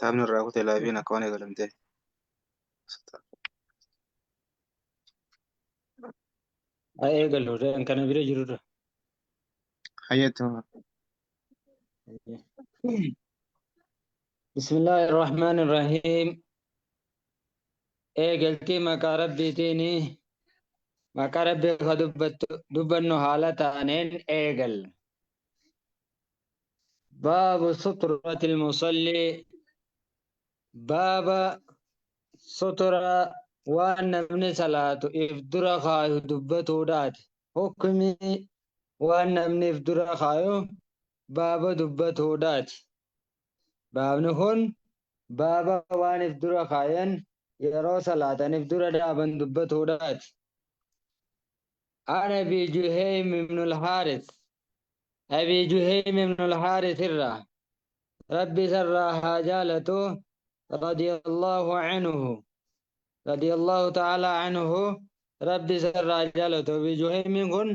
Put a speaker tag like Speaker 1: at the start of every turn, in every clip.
Speaker 1: taphni irraa kutee laafiin akka waan eegalamtee.
Speaker 2: eegalu kana bira jirudha.
Speaker 1: Hayyatu.
Speaker 2: بسم الله الرحمن الرحيم. قلتي مكا ربي تيني مكا ربي خدبت دبنو حالة أنين قل باب سترة المصلي. باب سترة وأن من صلاة إفدر خايو دبتو دات حكمي وأن من إفدر خايو باب دبتو دات باب نهون باب وان إفدر خاين يرو صلاة إفدر دابن دبتو دات. عن أبي جهيم بن الحارث أبي جهيم بن الحارث ربي سراها جالته رضي الله عنه رضي الله تعالى عنه. ربي سراها جالته بجهيم كن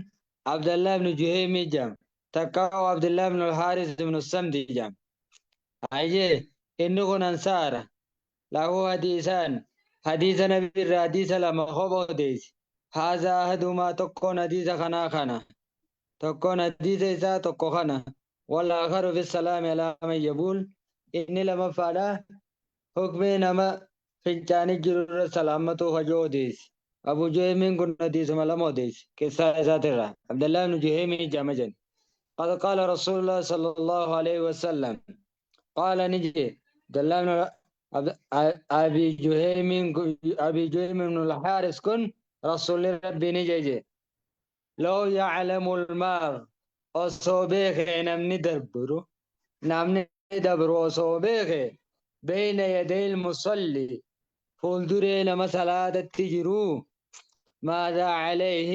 Speaker 2: عبد الله بن جهيم جام تكاو عبد الله بن الحارث بن السمد جام أيه إنه كن أنصار له حديثان. حديث نبي حديث لما خبر ديس هذا أحدهما تكون حديث خنا تكون حديث إذا تكوخنا والآخر في السلام على من يقول إني لما فعلا حكمي نما فنجاني جرر سلامته خجوديس. أبو جهيم كن حديث ملموديس كسا إذا عبد الله بن جهيم جامجن قد قال رسول الله صلى الله عليه وسلم قال نجي دلنا أبي جهيم بن الحارث كن رسول ربي نجي لو يعلم المار أصوبيخ نمني دبرو أصوبيخ بين يدي المصلي فولدري لما صلاة التجرو ماذا عليه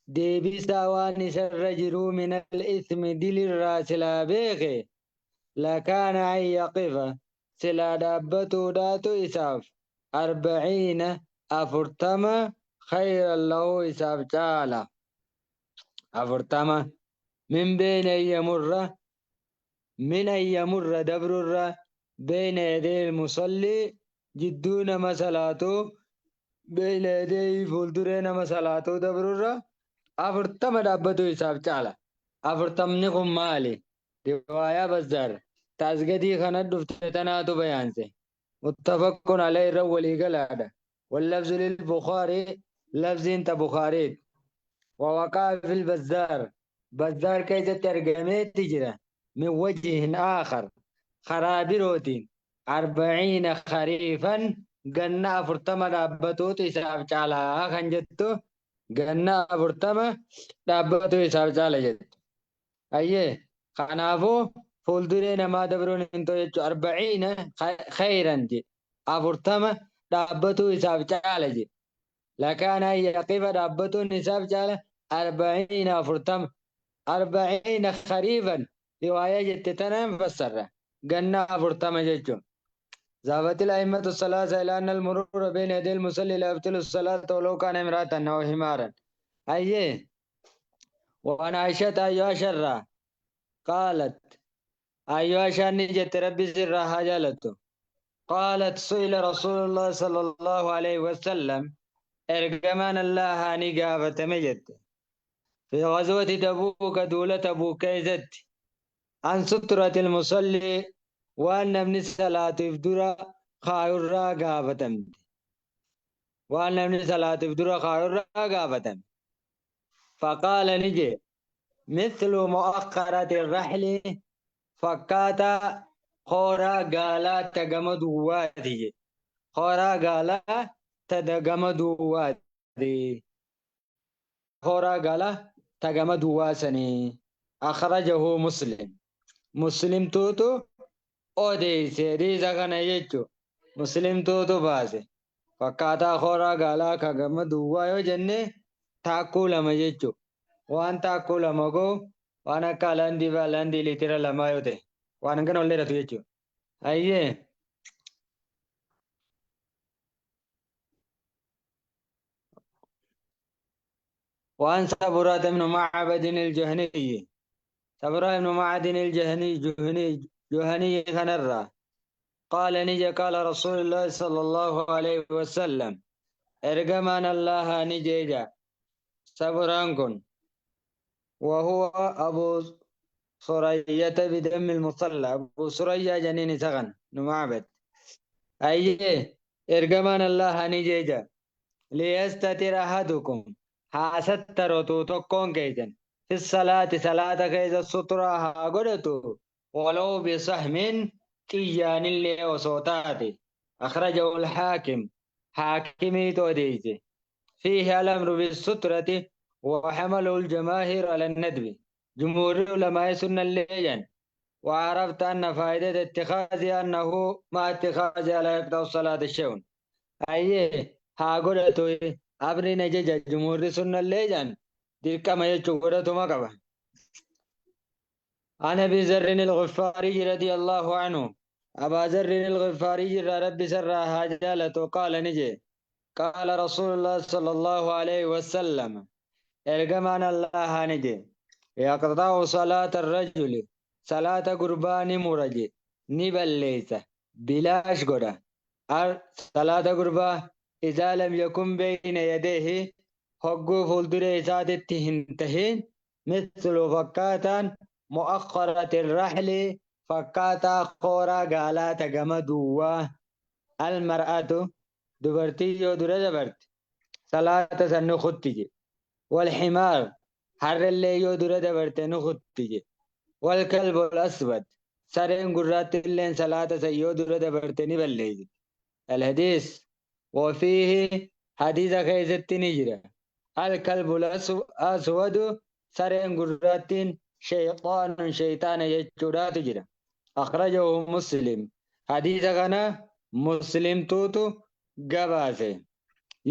Speaker 2: ديبي سواني سرجرو من الإثم دل الراس لا بيخ لكان أن يقف سلا دابتو داتو إساف 40 أفرتما خيرا له إساف تعالى 40 من بين أن يمر دبر بين يدي المصلي جدون مسلاته بين يدي فولدرين مسلاته دبر 40 دابتو حساب تعالى 40 نقم مالي رواية بزار تازقدي خند دفتتناتو بيانسي متفق عليه الرولي قلاده واللفظ للبخاري لفظ انت بخاري ووقع في البزار بزار كيف ترجمت تجرى من وجه آخر خرابروتين 40 خريفا قنا فرتما دابتوت إساب تعالى خنجتو قنا فرتما دابتو إساب تعالى جد أيه خنافو فولدرين ما دبرون انتو 40 خيرا جد أفرتما دابتو إساب تعالى جد لكان يقف دابتو إساب تعالى 40 أفرتم 40 خريفا رواية جتتنا مفسرة قلنا أفرتم جتشو. ذهبت الأئمة الثلاثة إلى أن المرور بين يدي المصلي لا يبطل الصلاة ولو كان امرأة أو حمارا. أيه وعن عائشة أيها شرة قالت أيها شان جت ربي سرها جالته قالت سئل رسول الله صلى الله عليه وسلم إرجمان الله نقافة مجد في غزوة تبوك دولة تبوك إذت عن سترة المصلي وأن ابن الصلاة يفدر خير قافتم وأن ابن الصلاة يفدر خير قافتم فقال نجي مثل مؤخرة الرحل فكاتا خورا قالا تقمد وادي خورا قالا تدقمد وادي خورا قالا تقمد واسني أخرجه مسلم توتو أوديسي ريزا كان يجو مسلم توتو باسي فكاتا خورا قالا كقمد وادي جنة تاكو لما يجو وان تاكو لما go وانا كالاندي بالاندي لترى لما يوتي وانا كان ولي رتو يجو أيه وان سبرات بن معبد الجهني سبرات بن معبد الجهني جهني كنرى قال نجي قال رسول الله صلى الله عليه وسلم ارجمان الله نجيجا صبرانكن وهو أبو ثريا بدم المصلى أبو ثريا جنين سغن نمعبد أيه ارجمان الله نجيجا ليستتر أحدكم حاستر توتكون كيجن في الصلاة صلاة كيجا سترها قدتو ولو بصحم كيان اللي وصوتاتي أخرجه الحاكم حاكمي توديجي فيه الأمر بالسترة وحمله الجماهير على الندب جمهور علماء سنة الليجن وعرفت أن فائدة اتخاذها أنه ما اتخاذها لا يقطع الصلاة الشون أيه هاغورتو أبري نجج جمهور سنة الليجن ديكا ما يجوغورتو مقبا عن أبي ذر الغفاري رضي الله عنه أبا ذر الغفاري رب سر هاجالة قال نجي قال رسول الله صلى الله عليه وسلم ارجمان الله نجي يقطع صلاة الرجل صلاة قربان مرجي نبليس بلاش قرأ صلاة قربا إذا لم يكن بين يديه حقو فولدر إسادت هنتهين مثل فكاتا مؤخرة الرحل فكاتا خورا قالات قمدوا المرأة دبرتي يودر دبرت صلاة سنخطي والحمار حر اللي يودر دبرت نخطي والكلب الأسود سرين قرات اللين صلاة سيودر دبرت نبليز الحديث وفيه حديث كيست نجرة الكلب الأسود سرين قراتين شيطان يجورات جرة أخرجه مسلم حديث كان مسلم توتو قباسه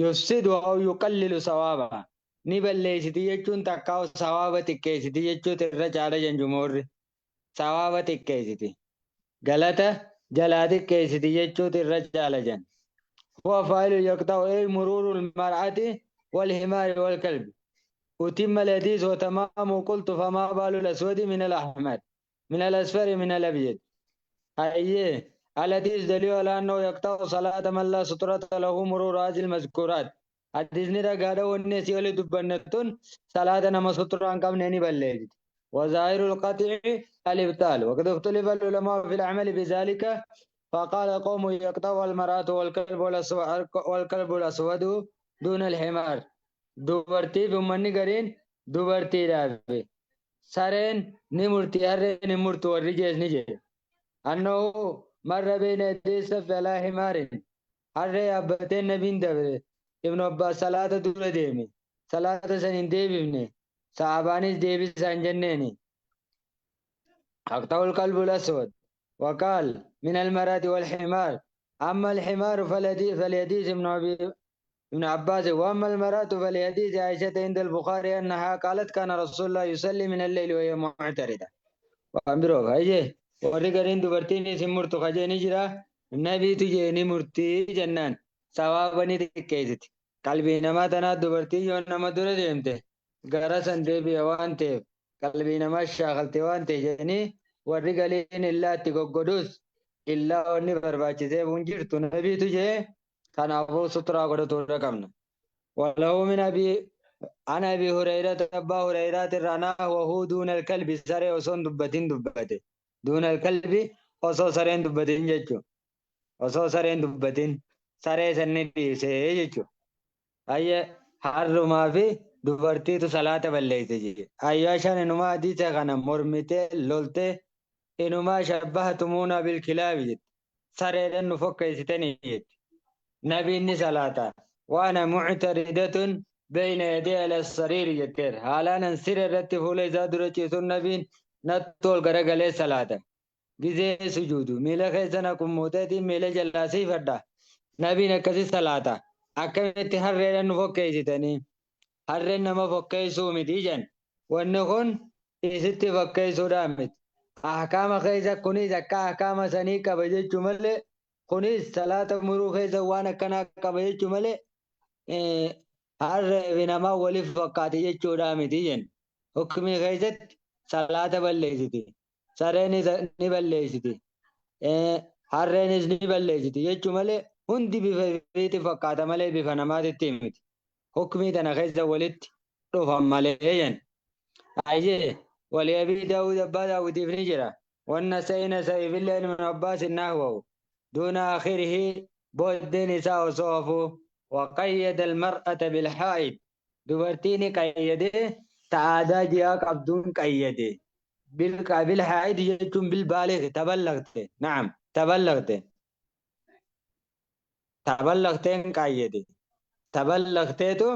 Speaker 2: يفسد أو يقلل ثوابا نبليستي يجون تقاو ثوابا تكيستي يجو ترجع جمهور ثوابا تكيستي غلطة جلادي كيستي يجو ترجع جن هو فاعل يقطع مرور المرأة والحمار والكلب أتم الحديث وتمام قلت فما بال الأسود من الأحمر من الأصفر من الأبيض أيه الحديث دليل على أنه يقطع صلاة من لا سترة له مرور هذه المذكورات حديث نرى قادة والنسي ولي دبنتون صلاة نما سترة عنكم نيني بلد وظاهر القطع الإبطال وقد اختلف العلماء في العمل بذلك فقال قوم يقطع المرأة والكلب الأسود دون الحمار دوبرتي بمني قرين دوبرتي رابي سارين نمرتي هرين نمرتو والرجيز نجي أنه مر بين يدي صف على حمار هر أبتين نبين دبر ابن عباس صلاة دور ديمي صلاة سنين ديبني صحابانيس ديبي سنجنيني أقطع القلب الأسود وقال من المرأة والحمار أما الحمار فالحديث ابن عباس وأما المرأة فالحديث عائشة عند البخاري أنها قالت كان رسول الله يصلي من الليل وهي معترضة وأمره هاي ورقرين دبرتين سمرت خجيني جرا النبي تجيني مرتي جنان ثوابني تكيست قلبي نما تنا دبرتي يون نما دور ديمته غرسن ديبي وانته قلبي نما شاغلتي وانته جني ورقلين إلا تقودوس إلا أني برباچته بونجرت نبي تجي كان أبو سترا قدو رقمنا ولو من أبي أنا أبي هريرة أبا هريرة الرنا وهو دون الكلب سري وصون دبتين دبته دون الكلب وصو سرين دبتين جيجو وصو سرين دبتين سري سني ديسي جيجو أي حر ما في دبرتي تو صلاة بلّيته جيجو أي عشان إنما ديسة غنم مرمته لولته إنما شبهتمونا بالكلاب جيت سري لأنه فك يستني جيت نبي إني صلاة وأنا معترضة بين يدي على السرير يتر حالا ننسر الرتي فولي زادو رچيسون نبين نتول غرغلي صلاة جزي سجودو ميلا خيسنا كموتتي ميلا جلاسي فدا نبين اكسي صلاة اكمت حرين نفوكي ستني حرين نما فوكي سومي ديجن ونخون إسيت فوكي سودامت أحكام خيسا كوني زكا أحكام سني كبجي جمل كوني صلاة مرو خيسا وانا كنا كبجي جمل هر بنما ولف فقاتي جچودا متين حكمي خيست صلاة بلليسيتي سرين نبلليسيتي harreen isni balleessiti jechuu malee hundi bifa fiiti fakkaata malee bifa namaatitti miti. Hukmii tana keessa walitti dhufan malee jen. Ayyee waliyabii daawud abbaa daawutiif ni jira. Wanna sayina sa'iifillee ilma abbaa sinnaa wa'u. Duuna akhirihi booddeen isaa osoo hafuu. وقيد المرأة بالحائط dubartiin qayyadee ta'aadaa ji'aa qabduun qayyade بالحائط jechuun بالبالغ taballaqte نعم taballaqteen qayyade taballaqteetu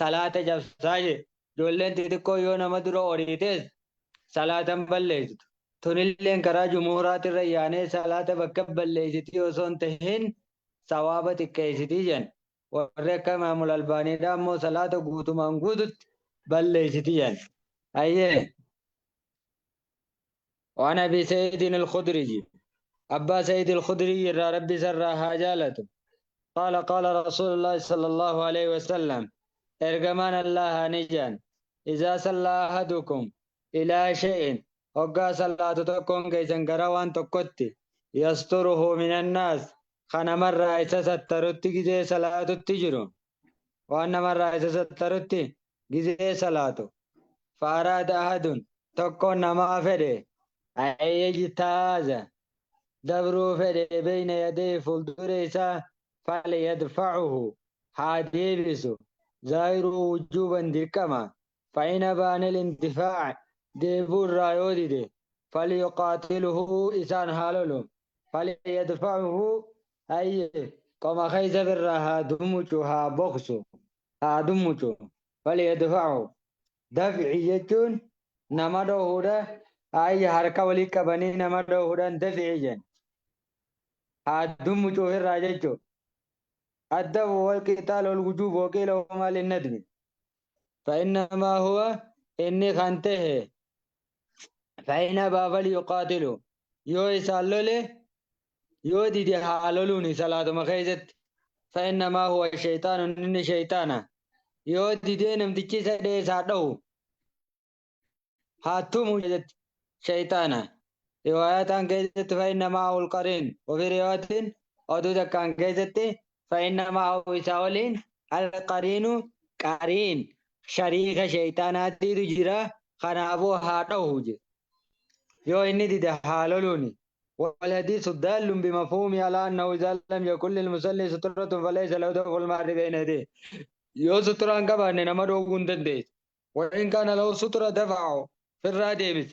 Speaker 2: salaata cabsaa je ijoolleen xixiqqoo yoo nama dura oriitees salaatan balleessitu tunilleen karaa jumuuraatirra yaanee salaata bakka balleessitii osoo hin tahin sawaaba xiqqeessitii jen warri akka imaamul albaaniidha ammoo salaata guutumaan guututti balleessitii jen ayyee waan abi sayyidin al-khudriji abbaa sayyid al-khudriji irraa rabbi sarraa haa jaalatu قال قال رسول الله صلى الله عليه وسلم ارجمان الله نجان إذا صلى أحدكم إلى شيء وقا صلاة تكون كيسن كروان تكوتي يستره من الناس خنا مرة إسا سترتي جزي صلاة تجرو وأن مرة إسا سترتي جزي صلاة فأراد أحد تكون نما فده أي يجتاز دبرو فده بين يدي فلدور إسا فليدفعه حاديبسو زائر وجوبا دركما فإن بان الانتفاع ديبور رايودي دي فليقاتله إسان حالولو فليدفعه أي كما خيز برها دمجو ها بوكسو ها دمجو فليدفعه دفعي يجون نمدو هودا أي حركة وليك بني نمدو هودا دفعي جن ها دمجو هر راججو الدم والقتال والوجوب وكيلهما للندم فإنما هو إني خانته فإن باب يقاتلوا يو يسالو له يو دي حالولوني صلاة مخيزت فإنما هو الشيطان إن شيطانا يو دي نمتكي سدي سادو هاتو موجد شيطانا روايات عن كيزت فإنما هو القرين وفي روايات أدود كان كيزت فإنما هو يساولين القرين قرين شريك شيطانات تجرا خنابو هاتوه يو إني دي حالولوني والحديث الدال بمفهوم على أنه إذا لم يكن للمصلي سترة فليس له دفع المهر بين يديه يو سترة كبان نمرو كنتنديس وإن كان له سترة دفعه في الرادبس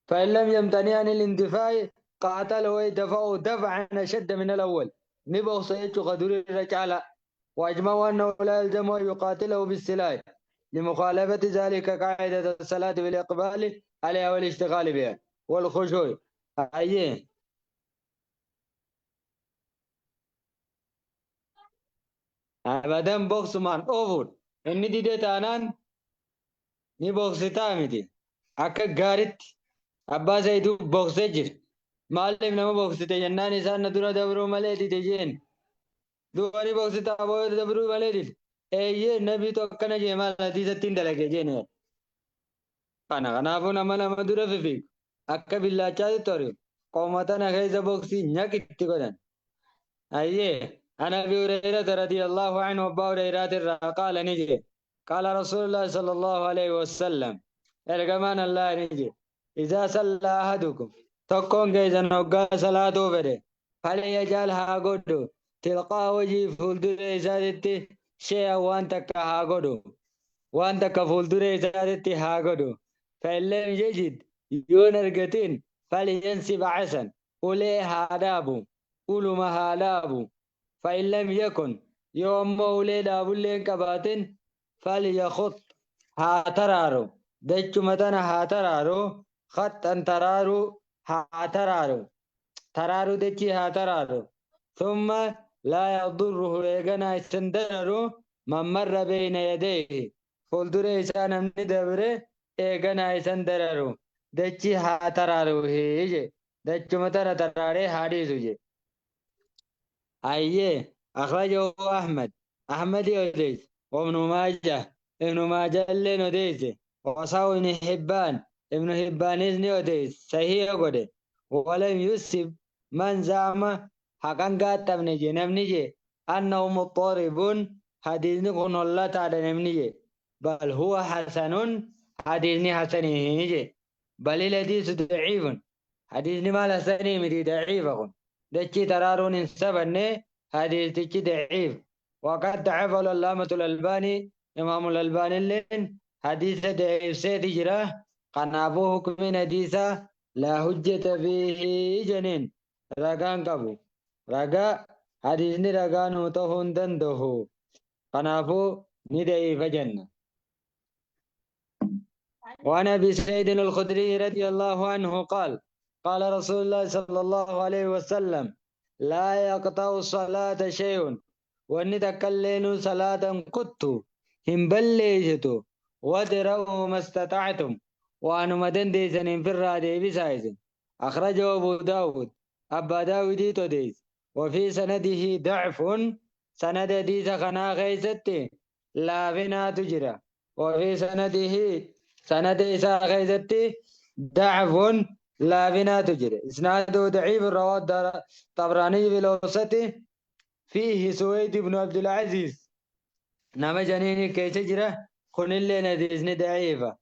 Speaker 2: فإن لم يمتنع عن الاندفاع قاتل ويدفعه دفعا أشد من الأول نبغ سيئة قدر الرجال وأجمعوا أنه لا يلزم أن يقاتله بالسلاح لمخالفة ذلك قاعدة الصلاة بالإقبال عليها والاشتغال بها والخشوع أيه أبدا بوكس مان أوفر إني دي تانان ني بوكس تامتي أكا غارت أبا سيدو بوكس جر معلم نما بوكس تجنان إنسان ندورا دبرو مليتي تجين دواني بوكس تابو دبرو مليتي أيه نبي تو كنا جمال حديث تين دلقة جينه أنا أبو نما نما دورا في أكا بالله چاہتے توري قومتنا خيزة بوكسي نيك اتقودن أيه أنا أبي هريرة رضي الله عنه أبا هريرة قال نجي قال رسول الله صلى الله عليه وسلم ارجمان الله نجي إذا صلى أحدكم تكون كيزا نوغا صلاة فده فليجعل هاغودو تلقى وجه فولدر إسادتي شيئا وانتك هاغودو وانتك فولدر إسادتي هاغودو فإن لم يجد يون ارغتين فلينسب عسن أولي هادابو أولو مهالابو فإن لم يكن يوم مولي دابو لين كباتين فليخط هاترارو دجو متنا هاترارو خط انترارو هاترارو ترارو دجي هاترارو ثم لا يضره ليغنا استندرو من مر بين يديه فولدر إسان من دبره إيغنا استندرو دجي هاترارو هيجي دجو متنا تراري حديثو جي أيه أخرجه أحمد يوديس وابن ماجه ابن ماجه اللي نوديس وصاو ابن حبان إذن يوديس صحيح قده ولم يسب من زعم حقا قاتم نجي نمنجي أنه مضطرب حديث نكون الله تعالى نمنجي بل هو حسن حديث حسن نجي بل الحديث ضعيف حديث ما لسني مري ضعيف دچي ترارون سبني حديث دچي ضعيف وقد ضعف العلامة الألباني إمام الألباني لين حديث ضعيف سيد جرا قنابو حكم حديثا لا حجة فيه جنين رقان قبو رقا حديثني رقان وطهون دنده قنابو ندعي فجنة. وعن أبي سعيد الخدري رضي الله عنه قال قال رسول الله صلى الله عليه وسلم لا يقطع الصلاة شيء وأن تكلين صلاة كنت هم بليجتو ودروا ما استطعتم وأن مدن ديسن في الرادي بسايز أخرجه أبو داود أبا داود تديس وفي سنده ضعف سند ديس خنا غيستي لا بنا تجرى وفي سنده سند إساء غيزتي ضعف لا بنا تجري إسناده ضعيف رواه طبراني بالأوسط فيه سويد بن عبد العزيز نما جنيني كيس جرا كن اللي نديسني ضعيفة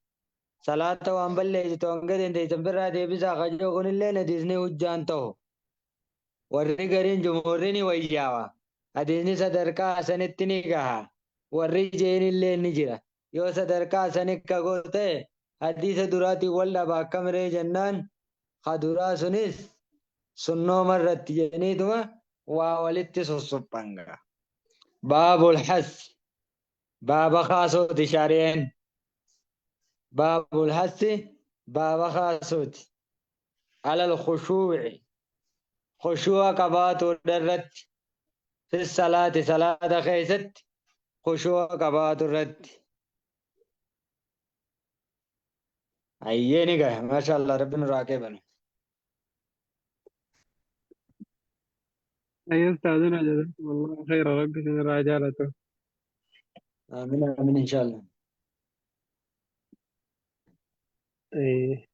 Speaker 2: صلاة وان بلي تونغد انتي تنبرا دي بيسا خجو كن اللي نديسني وجانتو ورّي غرين جمهوريني ويجاوا حديثني صدركا سنتني كها ورّي جين اللي نجرا يو صدركا سنك كغوته حديث دراتي ولا باكم ري جنان خدرا سنس سنو مرت جنيدوا وولدت سوسبانغا باب الحس باب خاصوت شارين باب الحس باب خاصوت على الخشوع خشوع قبات ودرت في الصلاة صلاة خيست خشوع قبات الرد عيني قه ما شاء الله ربنا راكبنا
Speaker 3: أي أستاذنا جزاكم الله خير ربي من رجالته.
Speaker 2: آمين آمين إن شاء الله.
Speaker 3: إيه